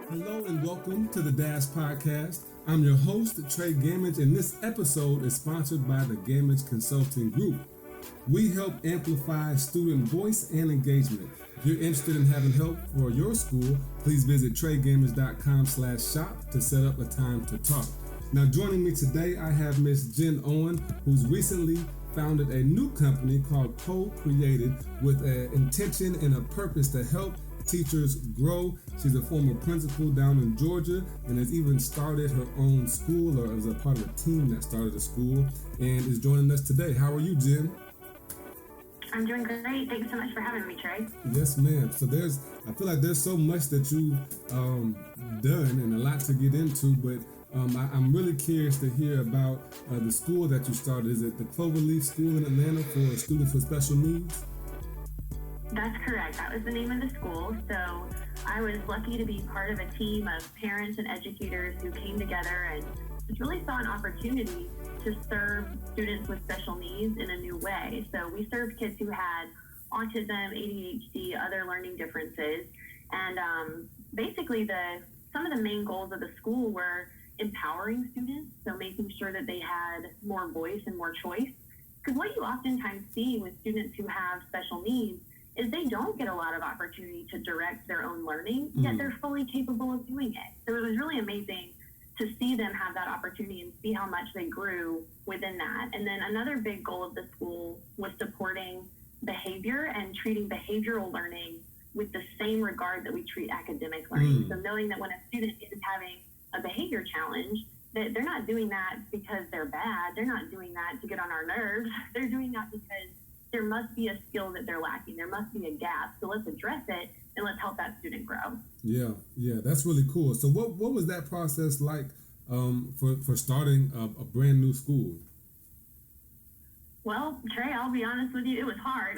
Hello and welcome to the Dash Podcast. I'm your host, Trey Gamage, and this episode is sponsored by the Gamage Consulting Group. We help amplify student voice and engagement. If you're interested in having help for your school, please visit treygamage.com/shop to set up a time to talk. Now, joining me today, I have Miss Jen Owen, who's recently founded a new company called Co-Created with an intention and a purpose to help teachers grow. She's a former principal down in Georgia and has even started her own school, or is a part of a team that started a school, and is joining us today. How are you, Jen? I'm doing great. Thanks so much for having me, Trey. Yes, ma'am. So I feel like there's so much that you've done and a lot to get into, but I'm really curious to hear about the school that you started. Is it the Cloverleaf School in Atlanta for students with special needs? That's correct. That was the name of the school. So I was lucky to be part of a team of parents and educators who came together and just really saw an opportunity to serve students with special needs in a new way. So we served kids who had autism, ADHD, other learning differences. And basically some of the main goals of the school were empowering students, so making sure that they had more voice and more choice. Because what you oftentimes see with students who have special needs is they don't get a lot of opportunity to direct their own learning, yet they're fully capable of doing it. So it was really amazing to see them have that opportunity and see how much they grew within that. And then another big goal of the school was supporting behavior and treating behavioral learning with the same regard that we treat academic learning. So knowing that when a student is having a behavior challenge, that they're not doing that because they're bad. They're not doing that to get on our nerves. They're doing that because there must be a skill that they're lacking. There must be a gap. So let's address it and let's help that student grow. Yeah, that's really cool. So what was that process like for starting a brand new school? Well, Trey, I'll be honest with you, it was hard.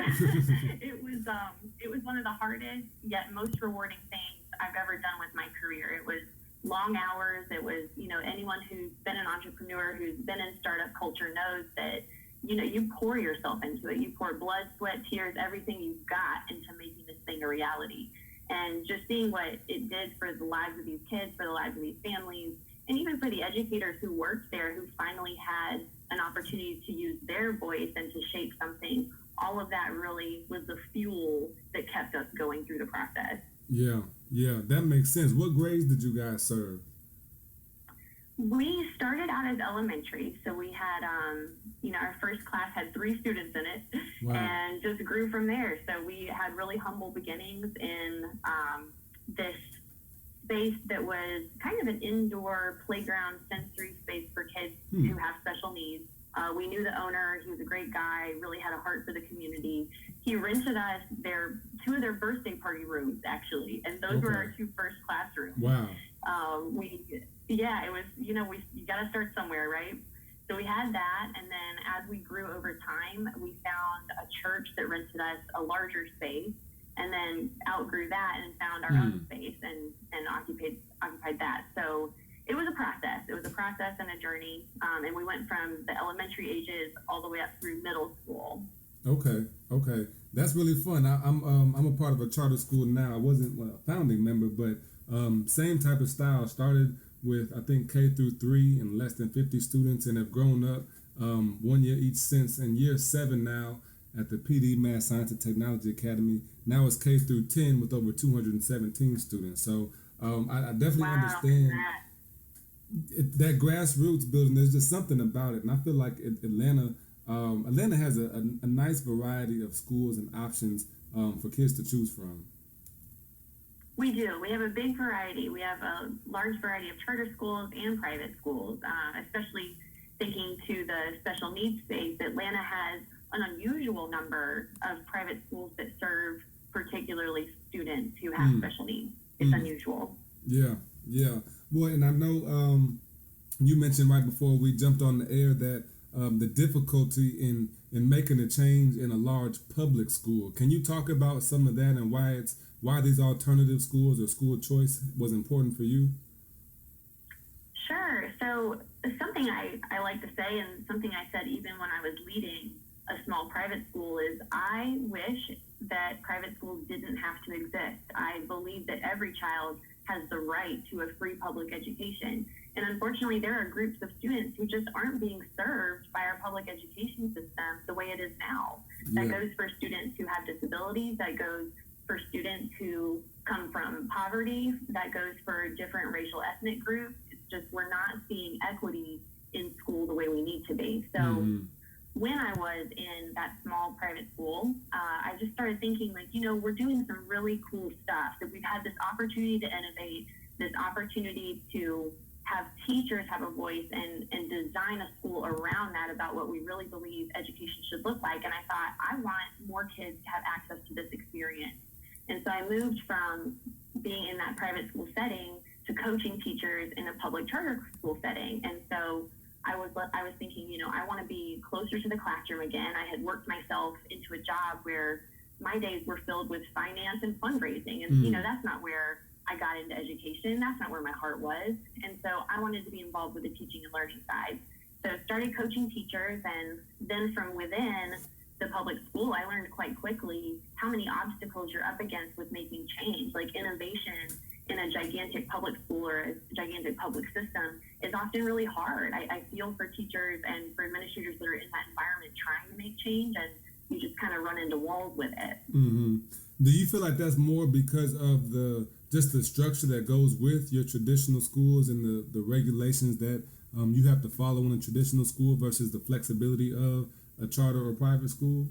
It was one of the hardest yet most rewarding things I've ever done with my career. It was long hours. It was, anyone who's been an entrepreneur, who's been in startup culture knows that, you pour yourself into it. You pour blood, sweat, tears, everything you've got into making this thing a reality. And just seeing what it did for the lives of these kids, for the lives of these families, and even for the educators who worked there, who finally had an opportunity to use their voice and to shape something, all of that really was the fuel that kept us going through the process. Yeah, that makes sense. What grades did you guys serve? We started out as elementary, so we had, our first class had 3 students in it, wow, and just grew from there. So we had really humble beginnings in this space that was kind of an indoor playground sensory space for kids who have special needs. We knew the owner. He was a great guy, really had a heart for the community. He rented us 2 of their birthday party rooms, actually, and those were our 2 first classrooms. Wow. It was, you got to start somewhere, right? So we had that, and then as we grew over time, we found a church that rented us a larger space, and then outgrew that and found our own space and occupied that. So it was a process. It was a process and a journey, and we went from the elementary ages all the way up through middle school. Okay, that's really fun. I'm a part of a charter school now. I wasn't a founding member, but same type of style. Started with I think K through 3 and less than 50 students, and have grown up 1 year each since. In year 7 now at the PD Math Science and Technology Academy. Now it's K through 10 with over 217 students. So I definitely understand that grassroots building. There's just something about it, and I feel like Atlanta has a nice variety of schools and options for kids to choose from. We do. We have a big variety. We have a large variety of charter schools and private schools, especially thinking to the special needs space. Atlanta has an unusual number of private schools that serve particularly students who have special needs. It's unusual. Yeah. Well, and I know you mentioned right before we jumped on the air that the difficulty in making a change in a large public school. Can you talk about some of that and why these alternative schools or school choice was important for you? Sure. So something I like to say, and something I said even when I was leading a small private school, is I wish that private schools didn't have to exist. I believe that every child has the right to a free public education. And unfortunately, there are groups of students who just aren't being served by our public education system the way it is now. Yeah. That goes for students who have disabilities, that goes for students who come from poverty, that goes for different racial ethnic groups. It's just we're not seeing equity in school the way we need to be. So when I was in that small private school, I just started thinking, like, we're doing some really cool stuff, that we've had this opportunity to innovate, this opportunity to have teachers have a voice and design a school around that, about what we really believe education should look like. And I thought, I want more kids to have access to this experience. And so I moved from being in that private school setting to coaching teachers in a public charter school setting. And so I was thinking, I want to be closer to the classroom again. I had worked myself into a job where my days were filled with finance and fundraising. And, that's not where I got into education. That's not where my heart was. And so I wanted to be involved with the teaching and learning side. So I started coaching teachers, and then from within the public school, I learned quite quickly how many obstacles you're up against with making change. Like, innovation in a gigantic public school or a gigantic public system is often really hard. I feel for teachers and for administrators that are in that environment trying to make change, and you just kind of run into walls with it. Mm-hmm. Do you feel like that's more because of the structure that goes with your traditional schools and the regulations that you have to follow in a traditional school versus the flexibility of a charter or private school?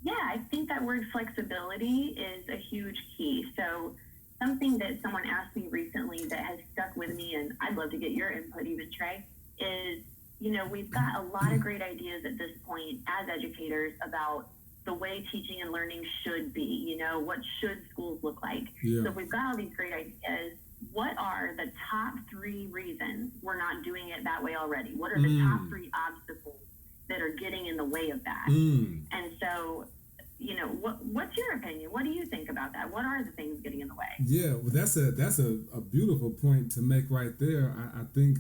Yeah, I think that word flexibility is a huge key. So something that someone asked me recently that has stuck with me, and I'd love to get your input even, Trey, is, we've got a lot of great ideas at this point as educators about the way teaching and learning should be, what should schools look like? Yeah. So we've got all these great ideas. What are the top 3 reasons we're not doing it that way already? What are the top 3 obstacles that are getting in the way of that? And so, what's your opinion? What do you think about that? What are the things getting in the way? Yeah, well, that's a beautiful point to make right there. I think,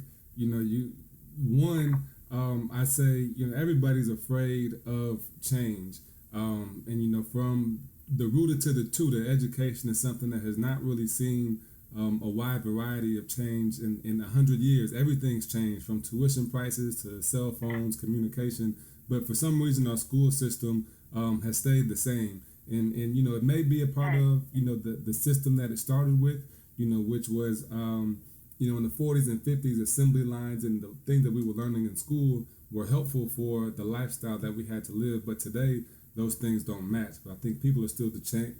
I say, everybody's afraid of change. And, from the rooted to the tutor, education is something that has not really seen a wide variety of change in 100 years. Everything's changed, from tuition prices to cell phones, communication. But for some reason, our school system has stayed the same. And it may be a part of, the system that it started with, which was, in the 40s and 50s, assembly lines and the things that we were learning in school were helpful for the lifestyle that we had to live. But today, those things don't match. But I think people are still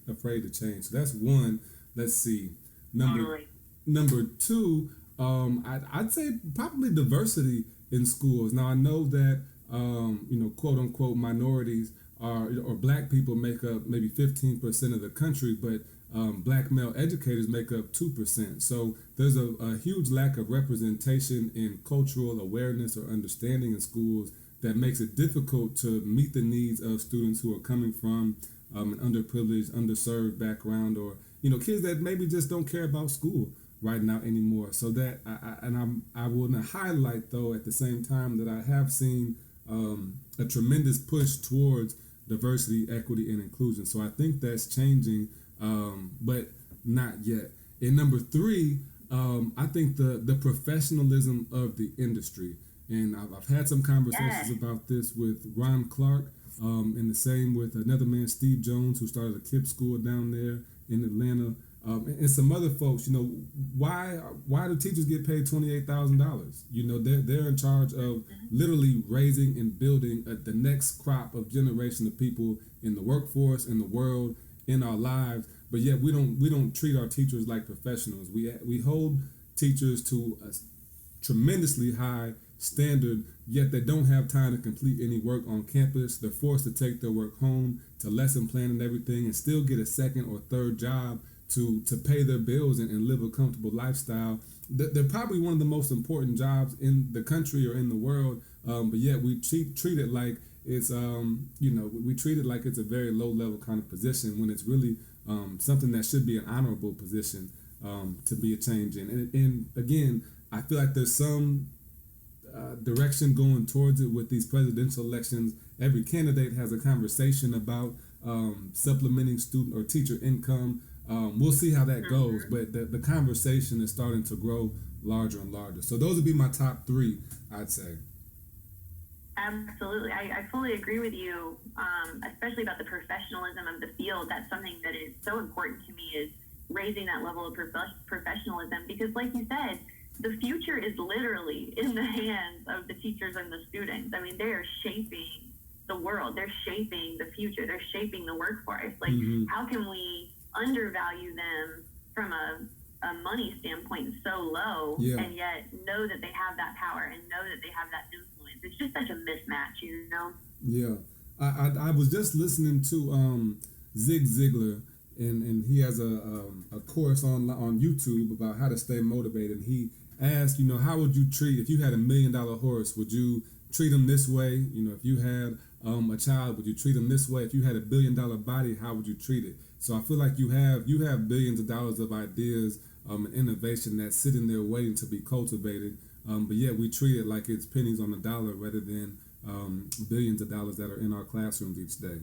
afraid to change. So that's one. Let's see. Number 2, I'd say probably diversity in schools. Now, I know that, quote unquote, minorities or black people make up maybe 15% of the country, but black male educators make up 2%. So there's a huge lack of representation in cultural awareness or understanding in schools that makes it difficult to meet the needs of students who are coming from an underprivileged, underserved background, or kids that maybe just don't care about school right now anymore. So that I will not highlight, though, at the same time, that I have seen a tremendous push towards diversity, equity, and inclusion. So I think that's changing, but not yet. And number 3, I think the professionalism of the industry. And I've had some conversations about this with Ron Clark, and the same with another man, Steve Jones, who started a KIPP school down there in Atlanta, and some other folks. Why do teachers get paid $28,000? They're in charge of literally raising and building the next crop of generation of people in the workforce, in the world, in our lives. But yet we don't treat our teachers like professionals. We hold teachers to a tremendously high standard, yet they don't have time to complete any work on campus. They're forced to take their work home, to lesson plan and everything, and still get a second or third job to pay their bills and live a comfortable lifestyle. They're probably one of the most important jobs in the country or in the world, but yet we treat it like it's we treat it like it's a very low level kind of position, when it's really something that should be an honorable position to be a change in. And again, I feel like there's some direction going towards it with these presidential elections. Every candidate has a conversation about supplementing student or teacher income. We'll see how that goes, but the conversation is starting to grow larger and larger. So those would be my top three, I'd say. Absolutely. I fully agree with you, especially about the professionalism of the field. That's something that is so important to me, is raising that level of professionalism, because like you said, the future is literally in the hands of the teachers and the students. I mean, they are shaping the world. They're shaping the future. They're shaping the workforce. Like, how can we undervalue them from a money standpoint so low, and yet know that they have that power and know that they have that influence? It's just such a mismatch, you know? Yeah. I was just listening to Zig Ziglar, and he has a course on YouTube about how to stay motivated. He asked, how would you treat, if you had $1 million horse, would you treat him this way? If you had a child, would you treat him this way? If you had $1 billion body, how would you treat it? So I feel like you have billions of dollars of ideas and innovation that's sitting there waiting to be cultivated, but yet we treat it like it's pennies on the dollar rather than billions of dollars that are in our classrooms each day.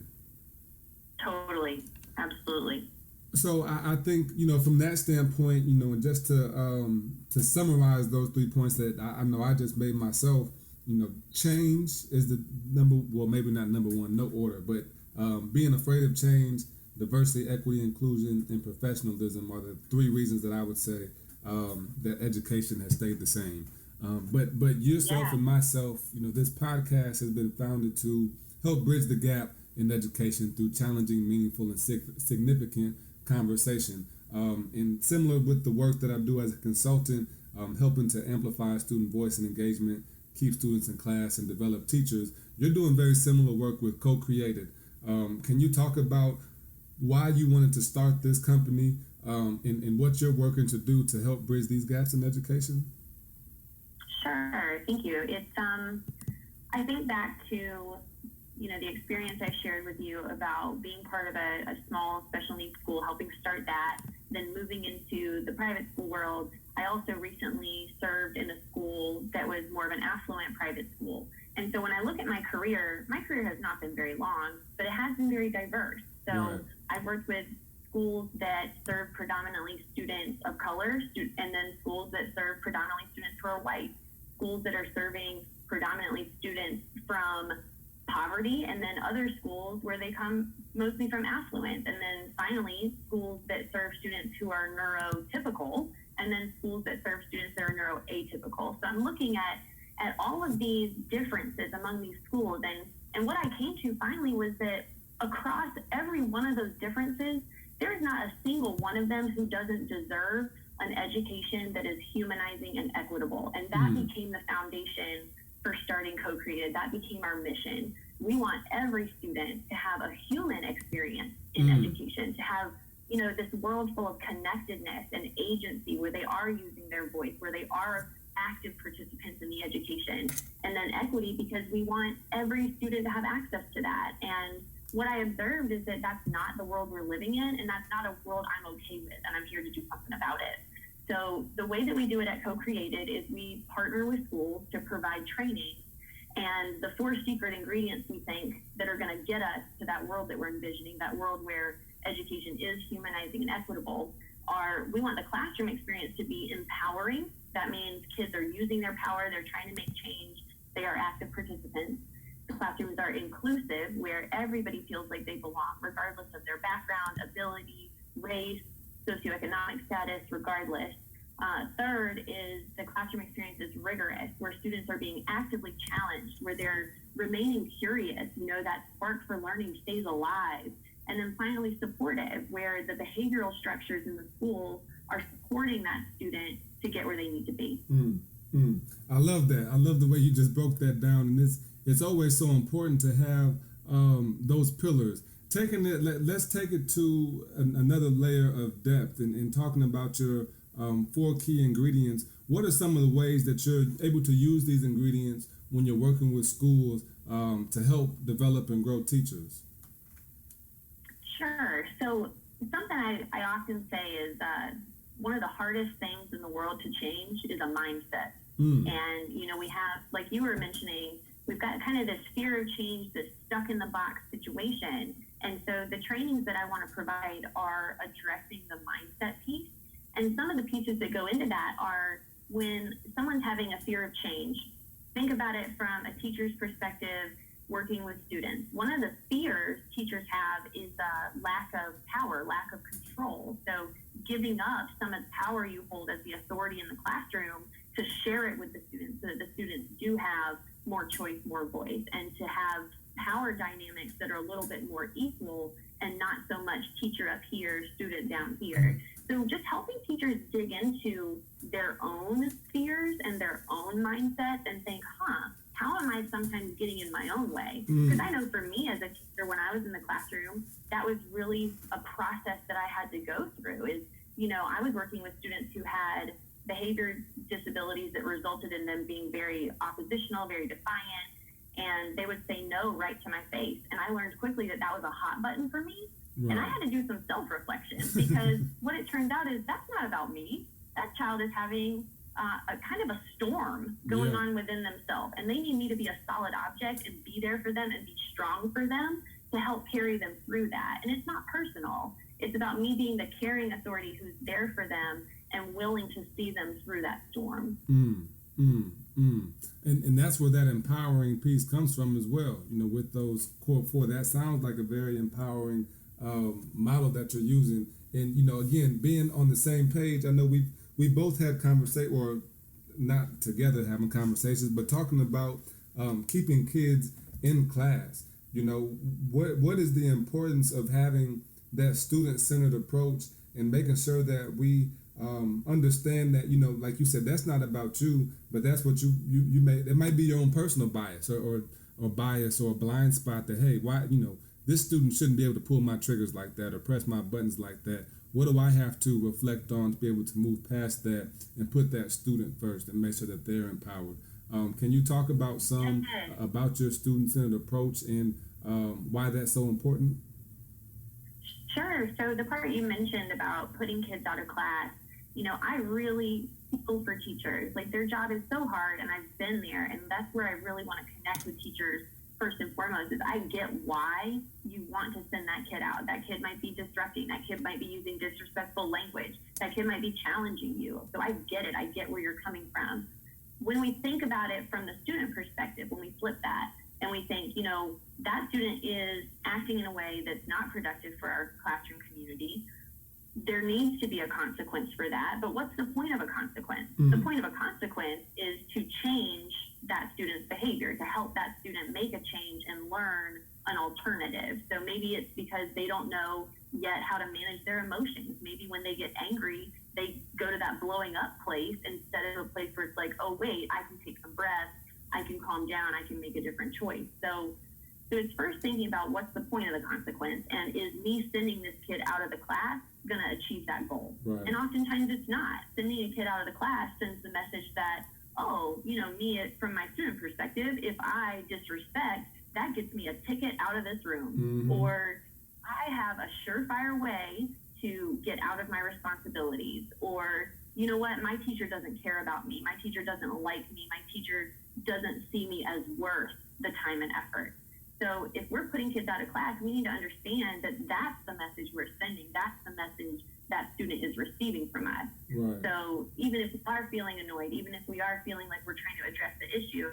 Totally. Absolutely. So I think, from that standpoint, and just to summarize those 3 points that I know I just made myself, change is the maybe not number one, no order, but being afraid of change, diversity, equity, inclusion, and professionalism are the 3 reasons that I would say that education has stayed the same. But yourself and myself, this podcast has been founded to help bridge the gap in education through challenging, meaningful, and significant conversation. And similar with the work that I do as a consultant, helping to amplify student voice and engagement, keep students in class, and develop teachers, you're doing very similar work with Co-Created. Can you talk about why you wanted to start this company and what you're working to do to help bridge these gaps in education? Sure, thank you. It's I think back to the experience I shared with you about being part of a small special needs school, helping start that, then moving into the private school world. I also recently served in a school that was more of an affluent private school. And so when I look at my career has not been very long, but it has been very diverse. So right. I've worked with schools that serve predominantly students of color, and then schools that serve predominantly students who are white, schools that are serving predominantly students from poverty, and then other schools where they come mostly from affluent, and then finally schools that serve students who are neurotypical, and then schools that serve students that are neuroatypical. So I'm looking at all of these differences among these schools, and what I came to finally was that across every one of those differences, there's not a single one of them who doesn't deserve an education that is humanizing and equitable. And that became the foundation for starting Co-Created. That became our mission. We want every student to have a human experience in education, to have, this world full of connectedness and agency where they are using their voice, where they are active participants in the education. And then equity, because we want every student to have access to that. And what I observed is that that's not the world we're living in, and that's not a world I'm okay with, and I'm here to do something about it. So the way that we do it at Co-Created is we partner with schools to provide training, and the 4 secret ingredients we think that are going to get us to that world that we're envisioning, that world where education is humanizing and equitable, are we want the classroom experience to be empowering. That means kids are using their power, they're trying to make change, they are active participants. The classrooms are inclusive, where everybody feels like they belong, regardless of their background, ability, race, socioeconomic status, regardless. Third is the classroom experience is rigorous, where students are being actively challenged, where they're remaining curious, that spark for learning stays alive. And then finally, supportive, where the behavioral structures in the school are supporting that student to get where they need to be. I love that. I love the way you just broke that down. And it's always so important to have those pillars. Let's take it to another layer of depth and talking about your 4 key ingredients. What are some of the ways that you're able to use these ingredients when you're working with schools to help develop and grow teachers? Sure. So something I often say is one of the hardest things in the world to change is a mindset. And, we have, like you were mentioning, we've got kind of this fear of change, this stuck in the box situation. And so the the trainings that I want to provide are addressing the mindset piece. And some of the pieces that go into that are when someone's having a fear of change. Think about it from a teacher's perspective working with students. One of the fears teachers have is lack of power, lack of control. So giving up some of the power you hold as the authority in the classroom to share it with the students so that the students do have more choice, more voice, and to have power dynamics that are a little bit more equal and not so much teacher up here, student down here. So just helping teachers dig into their own fears and their own mindsets and think, how am I sometimes getting in my own way? Because I know for me as a teacher, when I was in the classroom, that was really a process that I had to go through is, I was working with students who had behavior disabilities that resulted in them being very oppositional, very defiant, and they would say no right to my face. And I learned quickly that was a hot button for me. Right. And I had to do some self-reflection because what it turns out is that's not about me. That child is having a kind of a storm going on within themselves, and they need me to be a solid object and be there for them and be strong for them to help carry them through that. And it's not personal. It's about me being the caring authority who's there for them and willing to see them through that storm. And that's where that empowering piece comes from as well. With those core four, that sounds like a very empowering model that you're using. And again, being on the same page, I know we both had conversation, or not together having conversations, but talking about keeping kids in class. What is the importance of having that student-centered approach and making sure that we understand that, like you said, that's not about you, but that's what you may, it might be your own personal bias or bias or a blind spot that, hey, why, this student shouldn't be able to pull my triggers like that or press my buttons like that. What do I have to reflect on to be able to move past that and put that student first and make sure that they're empowered? Can you talk about about your student-centered approach and why that's so important? Sure. So the part you mentioned about putting kids out of class, I really feel for teachers. Like, their job is so hard, and I've been there, and that's where I really want to connect with teachers first and foremost. Is I get why you want to send that kid out. That kid might be disrupting. That kid might be using disrespectful language. That kid might be challenging you. So I get it. I get where you're coming from. When we think about it from the student perspective, when we flip that and we think, that student is acting in a way that's not productive for our classroom community, there needs to be a consequence for that. But what's the point of a consequence? The point of a consequence is to change that student's behavior, to help that student make a change and learn an alternative. So maybe it's because they don't know yet how to manage their emotions. Maybe when they get angry, they go to that blowing up place instead of a place where it's like, oh, wait, I can take some breaths, I can calm down, I can make a different choice. So it's first thinking about what's the point of the consequence, and is me sending this kid out of the class going to achieve that goal? Right. And oftentimes it's not. Sending a kid out of the class sends the message that, from my student perspective, if I disrespect, that gets me a ticket out of this room. Or I have a surefire way to get out of my responsibilities. Or, my teacher doesn't care about me. My teacher doesn't like me. My teacher doesn't see me as worth the time and effort. So if we're putting kids out of class, we need to understand that that's the message we're sending. That's the message that student is receiving from us. Right. So even if we are feeling annoyed, even if we are feeling like we're trying to address the issue,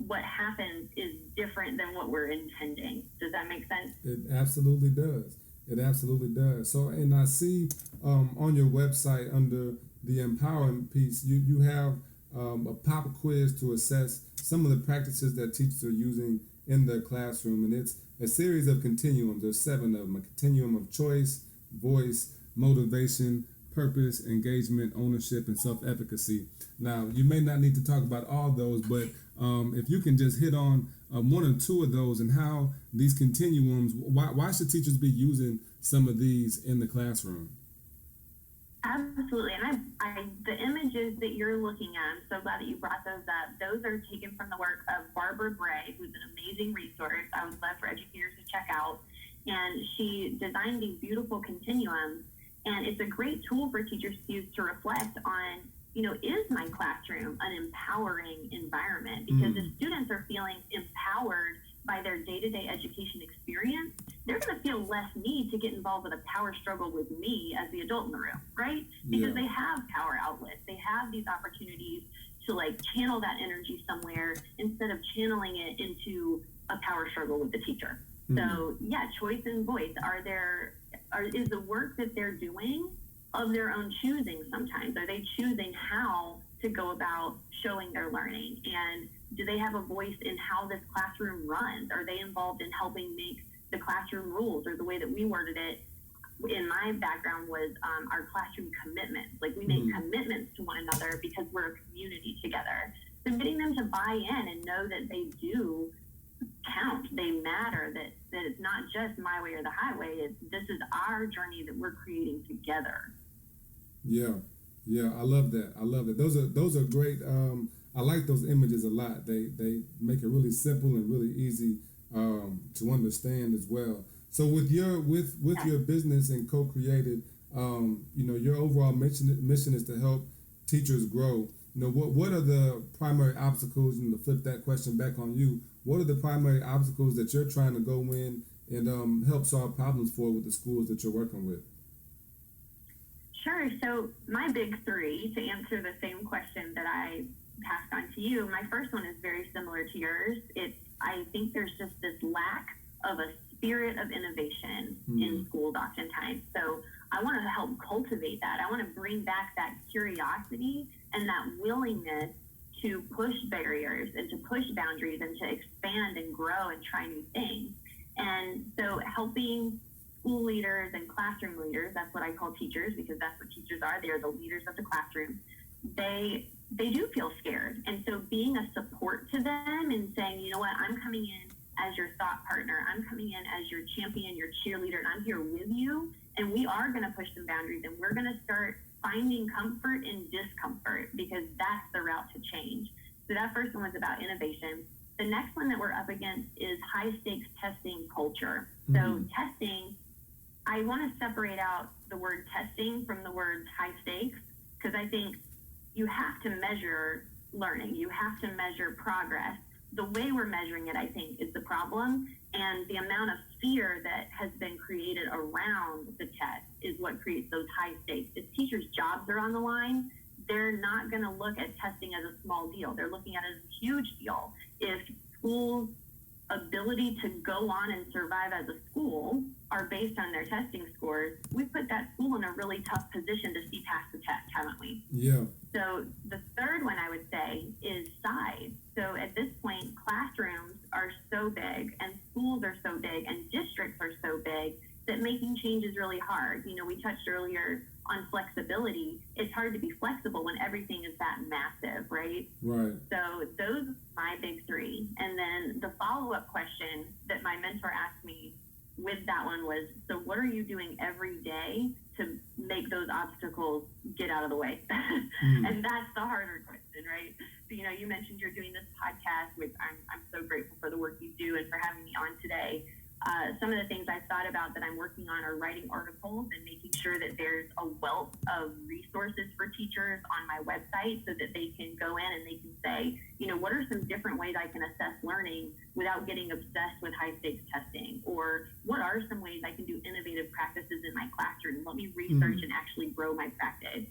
what happens is different than what we're intending. Does that make sense? It absolutely does. It absolutely does. So, and I see on your website under the empowerment piece, you have a pop quiz to assess some of the practices that teachers are using in their classroom, and it's a series of continuums. There's 7 of them: a continuum of choice, voice, motivation, purpose, engagement, ownership, and self-efficacy. Now, you may not need to talk about all those, but if you can just hit on 1 or 2 of those and how these continuums, why should teachers be using some of these in the classroom? Absolutely. And the images that you're looking at, I'm so glad that you brought those up. Those are taken from the work of Barbara Bray, who's an amazing resource I would love for educators to check out. And she designed these beautiful continuums. And it's a great tool for teachers to use to reflect on, is my classroom an empowering environment? Because if students are feeling empowered by their day-to-day education experience, they're going to feel less need to get involved with a power struggle with me as the adult in the room, right? Because they have power outlets. They have these opportunities to like channel that energy somewhere instead of channeling it into a power struggle with the teacher. So yeah, choice and voice. Is the work that they're doing of their own choosing sometimes? Are they choosing how to go about showing their learning? And do they have a voice in how this classroom runs? Are they involved in helping make the classroom rules, or the way that we worded it in my background was our classroom commitments. Like we make commitments to one another because we're a community together. So getting them to buy in and know that they do count, they matter, that it's not just my way or the highway, this is our journey that we're creating together. Yeah, I love that. Those are great. I like those images a lot. They make it really simple and really easy to understand as well. So with your business and co-created, your overall mission is to help teachers grow. What are the primary obstacles? And to flip that question back on you, what are the primary obstacles that you're trying to go in and help solve problems for with the schools that you're working with? Sure. So my big three, to answer the same question that I passed on to you, my first one is very similar to yours. I think there's just this lack of a spirit of innovation in schools oftentimes. So I want to help cultivate that. I want to bring back that curiosity and that willingness to push barriers and to push boundaries and to expand and grow and try new things. And so helping school leaders and classroom leaders, that's what I call teachers, because that's what teachers are. They are the leaders of the classroom. They do feel scared. And so being a support to them and saying, you know what, I'm coming in as your thought partner. I'm coming in as your champion, your cheerleader, and I'm here with you. And we are going to push some boundaries, and we're going to start finding comfort in discomfort, because that's the route to change. So that first one was about innovation. The next one that we're up against is high stakes testing culture. So testing, I want to separate out the word testing from the word high stakes, because I think you have to measure learning. You have to measure progress. The way we're measuring it, I think, is the problem. And the amount of fear that has been created around the test is what creates those high stakes. If teachers' jobs are on the line, they're not going to look at testing as a small deal. They're looking at it as a huge deal. If schools' ability to go on and survive as a school are based on their testing scores, we put that school in a really tough position to see past the test, haven't we? Yeah. So the third one I would say is size. So at this point, classrooms are so big and schools are so big and districts are so big that making change is really hard. We touched earlier on flexibility. It's hard to be flexible when everything is that massive, right? Right. So those are my big three. And then the follow-up question that my mentor asked me with that one was, so what are you doing every day to make those obstacles get out of the way? And that's the harder question, right? So, you mentioned you're doing this podcast, which I'm so grateful for the work you do and for having me on today. Some of the things I've thought about that I'm working on are writing articles and making sure that there's a wealth of resources for teachers on my website so that they can go in and they can say, what are some different ways I can assess learning without getting obsessed with high stakes testing? Or what are some ways I can do innovative practices in my classroom? Let me research and actually grow my practice.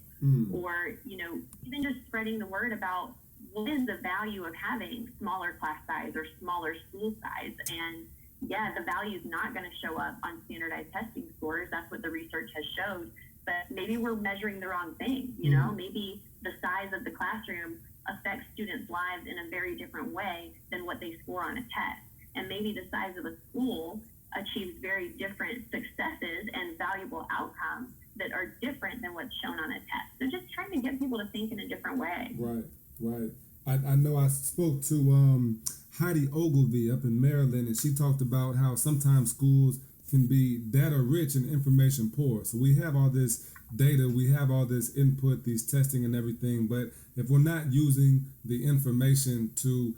Or, even just spreading the word about what is the value of having smaller class size or smaller school size. And yeah, the value is not going to show up on standardized testing scores. That's what the research has showed. But maybe we're measuring the wrong thing. Maybe the size of the classroom affects students' lives in a very different way than what they score on a test. And maybe the size of a school achieves very different successes and valuable outcomes that are different than what's shown on a test. So just trying to get people to think in a different way. Right. I know I spoke to Heidi Ogilvy up in Maryland, and she talked about how sometimes schools can be data rich and information poor. So we have all this data, we have all this input, these testing and everything, but if we're not using the information to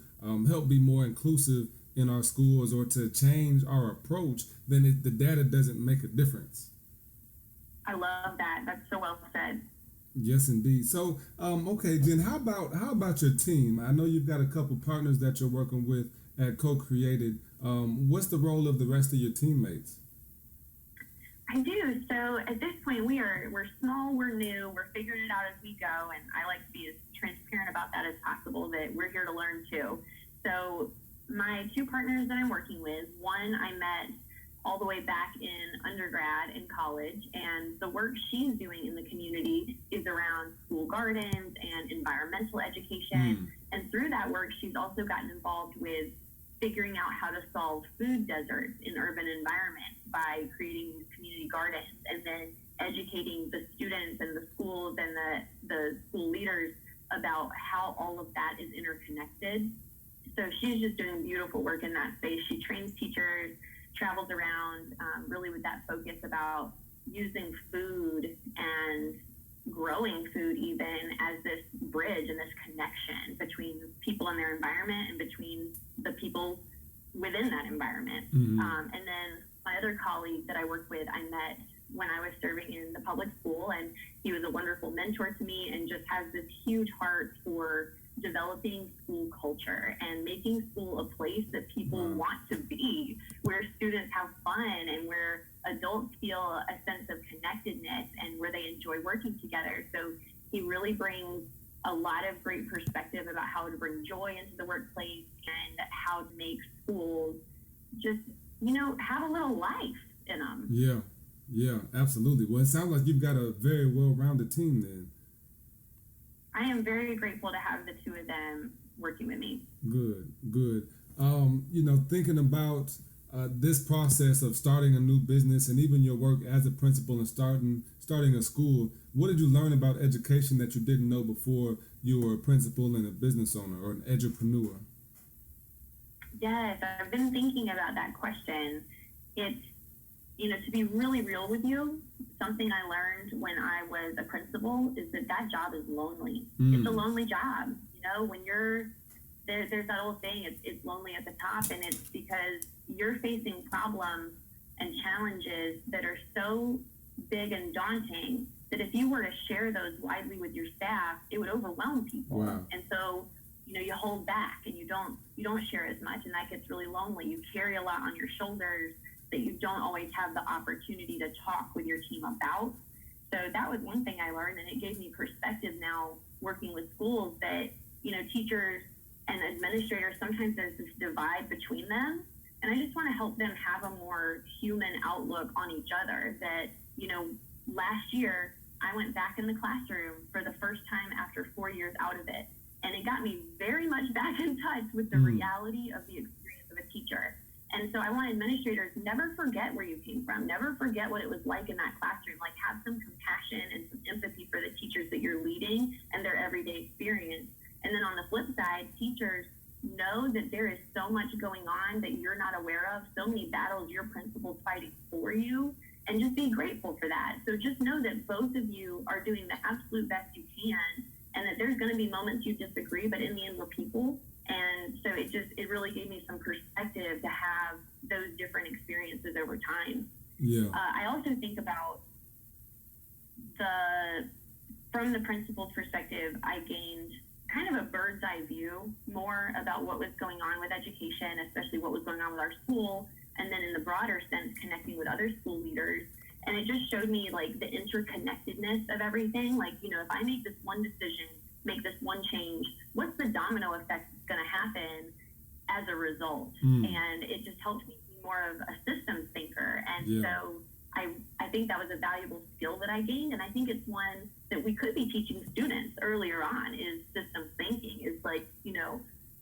help be more inclusive in our schools or to change our approach, then the data doesn't make a difference. I love that. That's so well said. Yes, indeed. So, okay, Jen, how about your team? I know you've got a couple partners that you're working with at Co-Created. What's the role of the rest of your teammates? I do. So at this point, we're small, we're new, we're figuring it out as we go, and I like to be as transparent about that as possible. That we're here to learn too. So my two partners that I'm working with, one I met all the way back in undergrad and college, and the work she's doing in the community is around school gardens and environmental education. And through that work, she's also gotten involved with figuring out how to solve food deserts in urban environments by creating these community gardens and then educating the students and the schools and the school leaders about how all of that is interconnected. So she's just doing beautiful work in that space. She trains teachers, travels around really with that focus about using food and growing food even as this bridge and this connection between people and their environment and between the people within that environment. And then my other colleague that I work with, I met when I was serving in the public school, and he was a wonderful mentor to me and just has this huge heart for developing school culture and making school a place that people want to be, where students have fun and where adults feel a sense of connectedness and where they enjoy working together. So he really brings a lot of great perspective about how to bring joy into the workplace and how to make schools just, have a little life in them. Yeah, absolutely. Well, it sounds like you've got a very well-rounded team then. I am very grateful to have the two of them working with me. Good. Thinking about this process of starting a new business and even your work as a principal and starting a school, what did you learn about education that you didn't know before you were a principal and a business owner or an edupreneur? Yes, I've been thinking about that question. It's, to be really real with you, something I learned when I was a principal is that job is lonely. It's a lonely job. When there's that old saying, it's lonely at the top, and it's because you're facing problems and challenges that are so big and daunting that if you were to share those widely with your staff, it would overwhelm people. Wow. And so, you hold back and you don't share as much, and that gets really lonely. You carry a lot on your shoulders that you don't always have the opportunity to talk with your team about. So that was one thing I learned, and it gave me perspective now working with schools that, teachers and administrators, sometimes there's this divide between them. And I just want to help them have a more human outlook on each other that, last year I went back in the classroom for the first time after 4 years out of it. And it got me very much back in touch with the reality of the experience of a teacher. And so I want administrators, never forget where you came from. Never forget what it was like in that classroom. Like, have some compassion and some empathy for the teachers that you're leading and their everyday experience. And then on the flip side, teachers, know that there is so much going on that you're not aware of, so many battles your principal's fighting for you, and just be grateful for that. So just know that both of you are doing the absolute best you can, and that there's going to be moments you disagree, but in the end, we're people. And so it really gave me some perspective to have those different experiences over time. Yeah. I also think about from the principal's perspective, I gained kind of a bird's eye view more about what was going on with education, especially what was going on with our school, and then in the broader sense, connecting with other school leaders. And it just showed me like the interconnectedness of everything. Like, if I make this one decision, make this one change, what's the domino effect that's going to happen as a result? And it just helped me be more of a systems thinker. And so I think that was a valuable skill that I gained. And I think it's one that we could be teaching students earlier on, is systems thinking. Is like,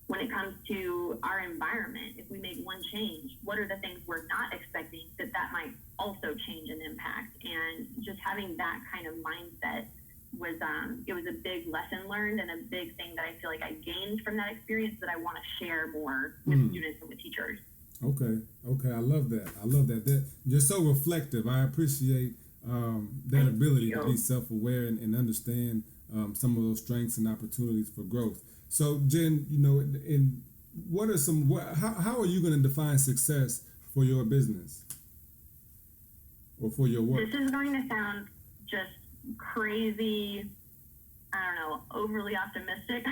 when it comes to our environment, if we make one change, what are the things we're not expecting that might also change and impact? And just having that kind of mindset was it was a big lesson learned and a big thing that I feel like I gained from that experience that I want to share more with students and with teachers. Okay, I love that. You're so reflective. I appreciate that ability to be self-aware and understand some of those strengths and opportunities for growth. So, Jen, what are how are you going to define success for your business or for your work? This is going to sound just crazy, I don't know, overly optimistic,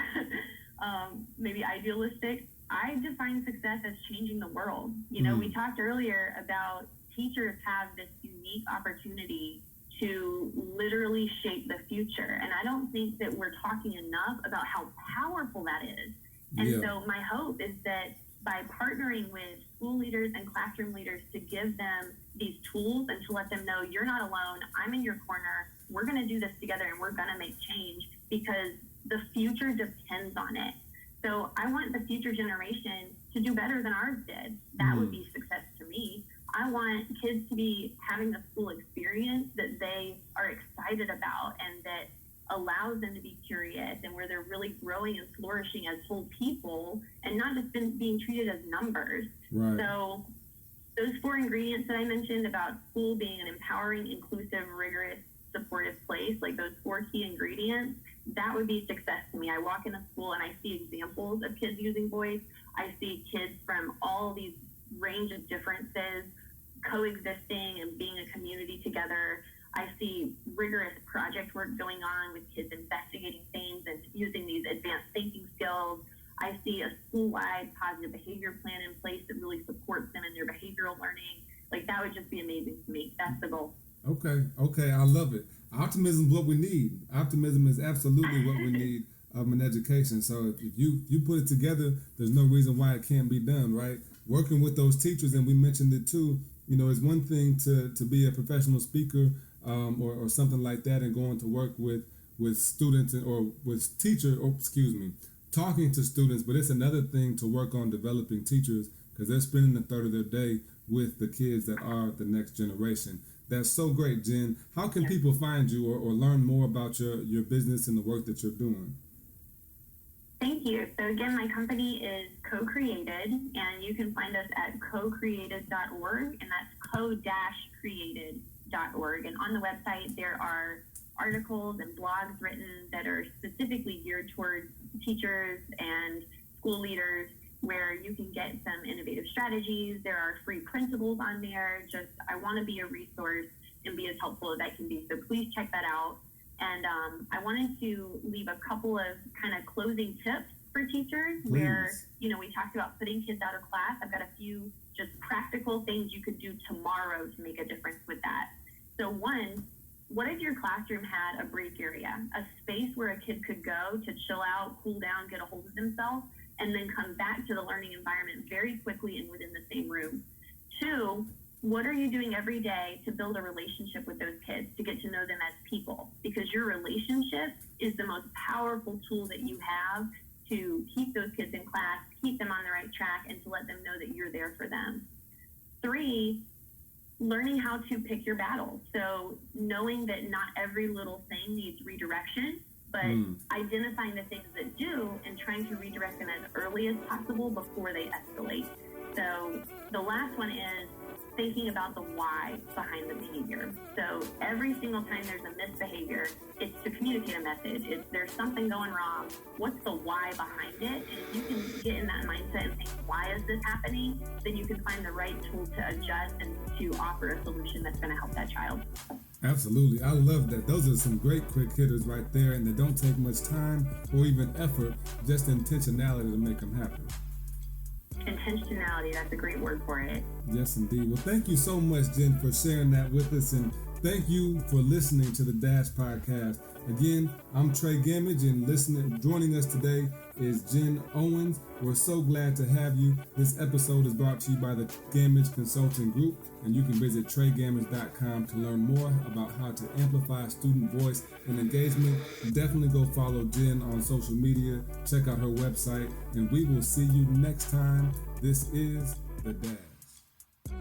maybe idealistic, I define success as changing the world. You know, we talked earlier about teachers have this unique opportunity to literally shape the future. And I don't think that we're talking enough about how powerful that is. And so my hope is that by partnering with school leaders and classroom leaders to give them these tools and to let them know you're not alone, I'm in your corner, we're going to do this together and we're going to make change because the future depends on it. So I want the future generation to do better than ours did. That would be success to me. I want kids to be having a school experience that they are excited about and that allows them to be curious and where they're really growing and flourishing as whole people and not just being treated as numbers. Right. So those 4 ingredients that I mentioned about school being an empowering, inclusive, rigorous, supportive place, like those 4 key ingredients, that would be success to me. I walk in a school and I see examples of kids using voice. I see kids from all these range of differences coexisting and being a community together. I see rigorous project work going on with kids investigating things and using these advanced thinking skills. I see a school-wide positive behavior plan in place that really supports them in their behavioral learning. Like, that would just be amazing to me. That's the goal. Okay, I love it. Optimism is what we need. Optimism is absolutely what we need in education. So if you put it together, there's no reason why it can't be done, right? Working with those teachers, and we mentioned it too, you know, it's one thing to be a professional speaker or something like that and going to work with students or with teachers, talking to students, but it's another thing to work on developing teachers because they're spending a third of their day with the kids that are the next generation. That's so great, Jen. How can people find you or learn more about your business and the work that you're doing? Thank you. So again, my company is Co-Created, and you can find us at co-created.org, and that's co-created.org. And on the website, there are articles and blogs written that are specifically geared towards teachers and school leaders, where you can get some innovative strategies. There are free principles on there. Just, I want to be a resource and be as helpful as I can be. So please check that out. And I wanted to leave a couple of kind of closing tips for teachers where, you know, we talked about putting kids out of class. I've got a few just practical things you could do tomorrow to make a difference with that. So one, what if your classroom had a break area, a space where a kid could go to chill out, cool down, get a hold of themselves, and then come back to the learning environment very quickly and within the same room? 2, what are you doing every day to build a relationship with those kids, to get to know them as people? Because your relationship is the most powerful tool that you have to keep those kids in class, keep them on the right track, and to let them know that you're there for them. 3, learning how to pick your battles. So knowing that not every little thing needs redirection, but identifying the things that do and trying to redirect them as early as possible before they escalate. So the last one is thinking about the why behind the behavior. So every single time there's a misbehavior, it's to communicate a message. It's there's something going wrong. What's the why behind it? And if you can get in that mindset and think, why is this happening? Then you can find the right tool to adjust and to offer a solution that's going to help that child. Absolutely. I love that. Those are some great quick hitters right there, and they don't take much time or even effort, just intentionality to make them happen. Intentionality, that's a great word for it. Yes, indeed. Well, thank you so much, Jen, for sharing that with us, and thank you for listening to the Dash Podcast. Again, I'm Trey Gamage, and joining us today is Jen Owen. We're so glad to have you. This episode is brought to you by the Gamage Consulting Group, and you can visit treygamage.com to learn more about how to amplify student voice and engagement. Definitely go follow Jen on social media, check out her website, and we will see you next time. This is The Dash.